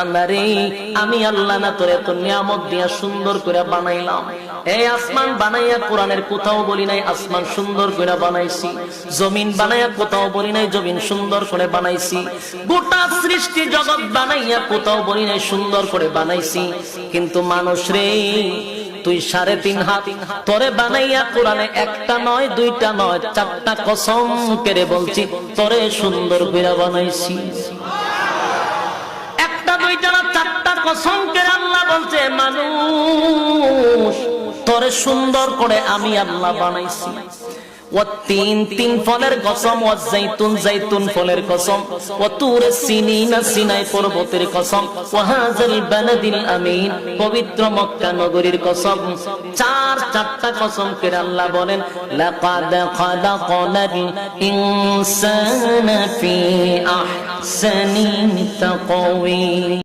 বান্দারে আমি আল্লাহ না তোরে এত নিয়ামত দিয়া সুন্দর করে বানাইলাম। এই আসমান বানাইয়া কোরআনের কোথাও বলি নাই আসমান সুন্দর করে বানাইছি, জমিন বানাইয়া কোথাও বলি নাই জমিন সুন্দর করে বানাইছি, গোটা সৃষ্টি জগৎ বানাইয়া কোথাও বলি নাই সুন্দর করে বানাইছি। কিন্তু মানুষ রে তুই 3.5 হাত তোরে বানাইয়া কোরআনে একটা নয় দুইটা নয় 4টা কসম করে বলছি তোরে সুন্দর করে বানাইছি। একটা দুইটা না 4টা কসম করে আল্লাহ বলছে মানুষ তোরে সুন্দর করে আমি আল্লাহ বানাইছি। والتين تين ফলের কসম, والزيتون زيتون ফলের কসম, وطور سينين সিনাই পর্বতের কসম, وهذا البلد الأمين পবিত্র মক্কা নগরীর কসম। 4টা কসম করে আল্লাহ বলেন লাকাদ খালাকনাল ইনসানা ফি আহসানি তাকওয়িম।